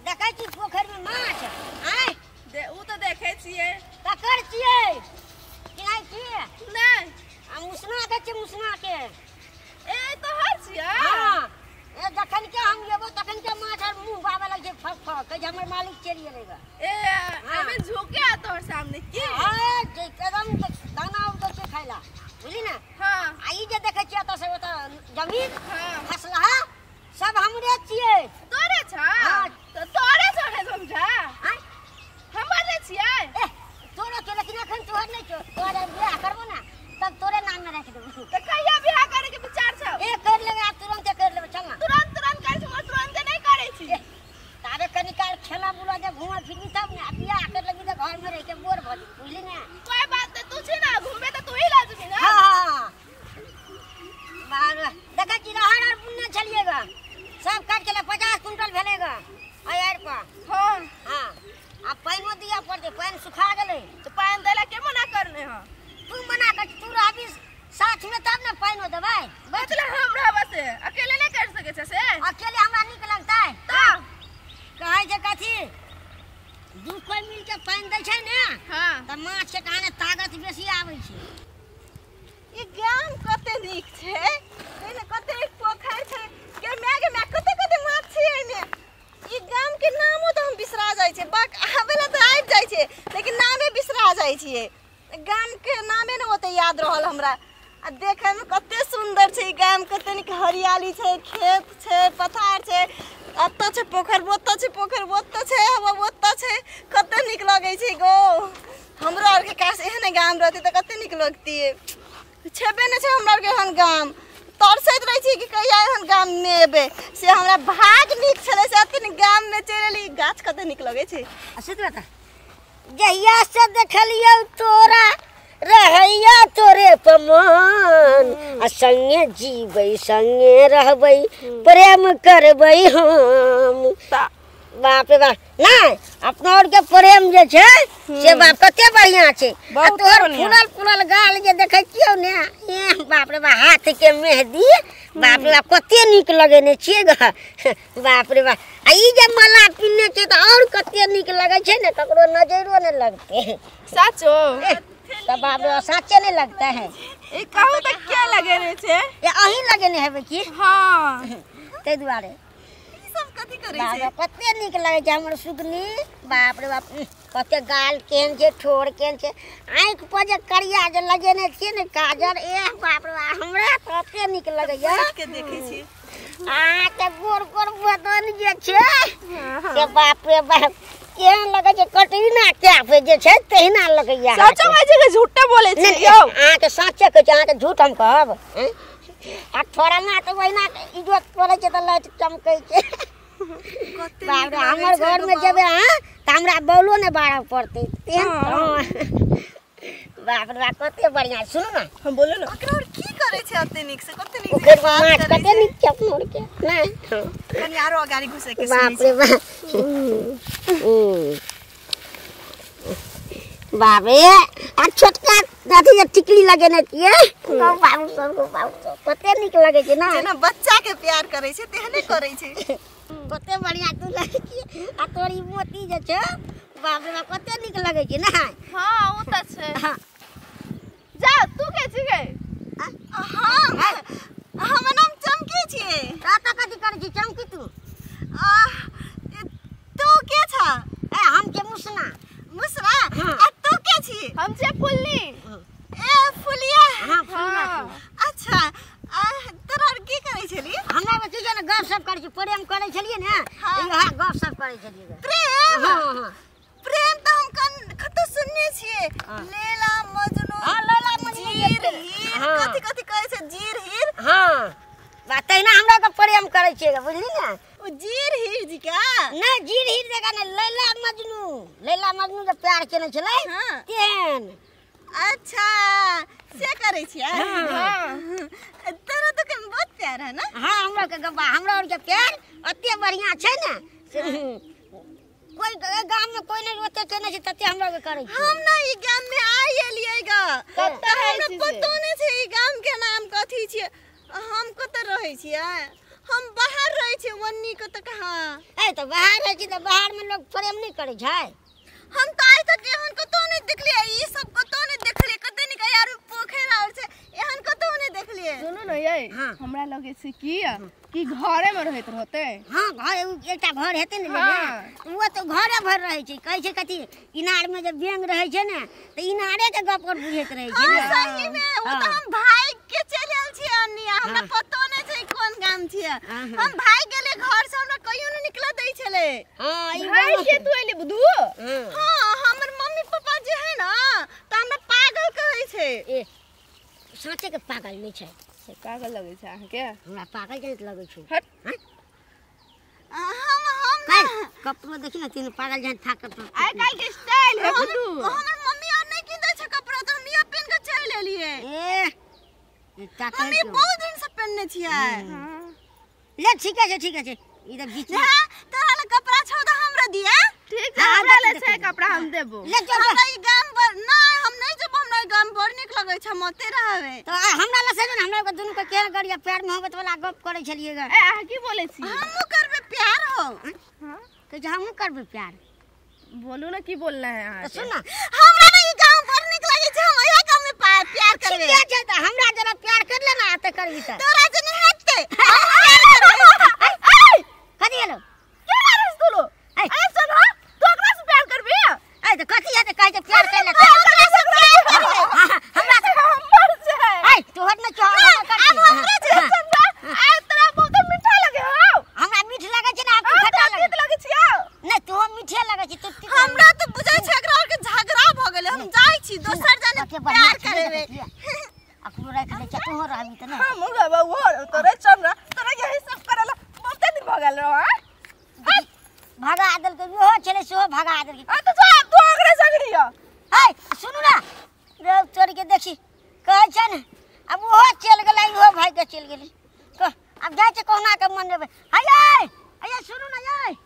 देखै छी पोखर में माछ आय उ तो देखे छिए पकड़ छिए कि नहीं छिए नहीं हम मुसना के छी मुसना के ए तो हर छिए हां ए जखन के हम लेबो तखन के माछ और मुंह बाबे लगे फक फक के हमर मालिक चली गेलेगा ए हमें झुके आ तोर सामने की हां जे एकदम दाना उधर के खाइला बुझली ना हां आई जे देखे छी त से ओत जमीन हां फसला सब हमरे छिए तोरे छ हां तो तोरे छोड़े समझा हां हमारे छिए ए तोरे के लेकिन अखन तोहर नहीं छो तोरे बियाह करबो ना तब तोरे नाम में रख देबो तो कहिया बियाह करे के विचार छ ए कर लेबे तुरंत कर लेबे चल ना तुरंत करे छ तुरंत नहीं करे छी तारे कनिकाल खेला बुला जे घुमा फिरी तब ना बियाह कर लगी त घर में रह के बोर भ जी बुझली ना कोई बात नहीं तू छी ना घूमे तो तू ही ला जबी ना हां बार देखा कि रहर और पुण्य चलिएगा सब काट के 50 कुंटल भेलेगा यार का हां हां अब पानी दिया पड़ते पानी सुखा गेले तो पानी देला के मना करने ह तू मना कर तू रहबी साथ में तब ना पानी देबै मतलब हम रहबा से अकेले नहीं कर सके छ से अकेले हमरा निक लगता है तो कहै जे कथी दू कोई मिल के पानी दै छै ने हां त माछ के काने ताकत बेसी आबै छै ई गाम कते नीक छै एने कते पोखर छै के मैगे में कते माछ छै एने ई गाम के नामो तो हम बिसरा जाय छै बाक आबेला तो आबि जाय छै लेकिन नामे बिसरा जाय छिए गाम के नामे न ओते याद रहल हमरा आ देखे में कते सुंदर छै ई गाम कते नीक हरियाली छै खेत छै पथार छै अत्ता छै पोखर बोत्ता छै पोखर बोत्ता छै हवा बोत्ता छै कते नीक लगे छै गो हमरा आर के काश एहन गाम रहती त कते नीक लगती छेबे न छै हमरा आर के एहन गाम तरसैत रही छी कि कहिया एहन गाम में एबे से हमरा भाग नीक छले से अतिन गाम में चलेली गाछ कते नीक लगे छै असत बता जहिया से देखलियो तोरा रहैया तोरे पमान आ संगे जीबै संगे रहबै प्रेम करबै हम बाप रे बाप नहीं अपना और के प्रेम जे छै से बाप कते बढ़िया छै आ तोहर फुलल गाल जे देखै छियौ ने ए बाप रे बाप हाथ के मेहंदी बाप रे बाप कते नीक लगेने छियै ग बाप रे बाप आ ई जे माला पिन्ने छै त और कते नीक लगै छै ने ककरो नजरो न लगते साचो त बाप रे साचे नहीं लगता है ए कहू त क्या लगेने छै ये अही लगेने हेबे की हां ते दुआरे सब कथि करे बाप छै रे कते नीक लगे छै हमर सुगनी बाप रे बाप कते गाल केन छै ठोर केन छै आंख पर जे करिया जे लगेने छियै ने काजर ए बाप रे बाप हमरा कते नीक लगे या के देखे छी आ के गोर गोर बदन जे छै से बाप रे बाप केहन लगे छै कटरीना कैफ जे छै तहिना लगे या सचो में जे झूठे बोले छै यौ आ के सच्चे कहै छै आ के झूठ हम कहब आ थोड़ा ना तो वही ना इज्जत करे छै त लाइट चमकै छै बाप रे हमर घर में जेबे हां त हमरा बोलो ने बाड़ा पड़ते बाप रे बाप कते बढ़िया सुनो ना हम बोलो ना ओकरा की करे छै अते नीक से कते नीक ओकर माछ कते नीक चपनोर के ना कनी आरो गाड़ी घुसे के बाप रे बाप बाप रे आ छोटका अथी टिकली लगेने छियै बाबू सब कते नीक लगे छै ना जेना बच्चा के प्यार करे छै तेहने करे छै कते बढ़िया तू लगे छी आ तोरी मोती जे छै बाप रे बाप कते नीक लगे छै ना हां ओ त छै हां जा तू के छिके हां हमर नाम चमकी छिए ता कथि करे छी चमकी तू तू के छ ए हम के मुसना आ तू के छी हम छै फुल्ली ए फुलिया हां फुलिया अच्छा तोरा की करे छली हमरा बच्चे जे गप सप करे छी प्रेम करे छलिए ने इहा गप सप करे छलिए प्रेम हां प्रेम त हम कत सुनने छिए लैला मजनू हां लैला मजनू जीर हीर कथि कथि कहै छै जीर हीर हां तहिना हमरा के प्रेम करे छिए बुझली ना ओ जीर हीर जी का ना जीर हीर जगह ने लैला मजनू जे प्यार केने छलै केहन अच्छा से करे छिए हां तोरा तो के बहुत प्यार है ना हां हमरा के गबा हमरा और के प्यार अते बढ़िया छै ना कोई गांव में कोई नहीं ओते केने छै तते हमरा के करे छै हम ना ई गांव में आइ एलियै ग कत है हमरा पतो नहीं छै ई गांव के नाम कथि छै हम कत रहै छियै हम बाहर रहै छी वन्नी को तो कहाँ ए तो बाहर है कि तो बाहर में लोग प्रेम नहीं करे छै हम तो आज तक एहन को तो नहीं देखलिए ई सब को तो नहीं देखलिए कते नहीं कह यार पोखर और से एहन को तो नहीं देखलिए सुनो न ये हाँ। हमरा लगे से कि घरे में रहत रहते हां घर एकटा घर हेते ने हाँ। वो तो घरे भर रहे छै कहै छै कथी इनार में जब व्यंग रहे छै ने तो इनारे के गप कर बुझैत रहे छै हां ने सही में वो तो हम भाई के चले आल छी अन्निया हमरा पतो नहीं छै कोन गाम छी हम भाई गेले घर से हमरा कहियो नहीं निकला दै छले हां ई भाई के तू एले बुधू हां हमर मम्मी पापा जे है ना त हमरा पागल कहै छै ए साचे के पागल नहीं छै से पागल लगे छै अहाँ के हमरा पागल जैत लगे छै हट हम कपड़ो देखी ना तीन पागल जैत थाकत आइ काल के स्टाइल है बुधू हमर मम्मी और नहीं किन दै छै कपड़ा त हम ये पहन के चल लेलिए ए एकटा हम कहै ये बहुत दिन से पहनने छियै ले ठीक है इधर बीच में तोरा ले कपड़ा छौ त हमरा दिया ठीक है हमरा ले छै कपड़ा हम देबो ले जो हमरा ई गाम पर नहीं हम नहीं जब हमरा ई गाम पर निक लगे छै मते रहवे तो हमरा ला से हमरा को दुनु के केहन गरिया प्यार मोहब्बत वाला गप करे छलिएगा ए अहाँ की बोले छी हमहु करबे प्यार हो हां तो जे हमहु करबे प्यार बोलू ना की बोलना है तो अहाँ सुन ना हमरा नहीं ई गाम पर निक लगे छै हम इहा गाम में प्यार करबे ठीक है तो हमरा जरा प्यार कर लेना आते करबी त तोरा जे नहीं हटते कथी हेलो क्या करस तू लो ए सुन हो तू ओकरा से प्यार करबी ए तो कथी है तो कह जे प्यार कर ले हमरा से मर जाए ए तू हट ना चो अब हमरा जे समझा आ तोरा बहुत मीठा लगे हो हमरा मीठ लगे छै ना आपको खट्टा लगे छियो नहीं तू मीठे लगे छै तू हमरा तो बुझाय छै एकरा और के झगड़ा भ गेले हम जाई छी दोसर जाने प्यार करबे अपनो रख ले तू हो रहबी त ना हम रहबा वो तोरे चमरा तोरा यही सब करला बहुत दिन भ गेल रहो हां भागा आदल के हो चले सो भागा आदल के आ तो जा तू ओकरे संगड़िया हाय सुनु ना रे तोड़ के देखी कहै छै ने अब वो चल गेलै हो भाई के चल गेलै अब जाय छै कोना के मन लेबे हाय आय सुनु ना आय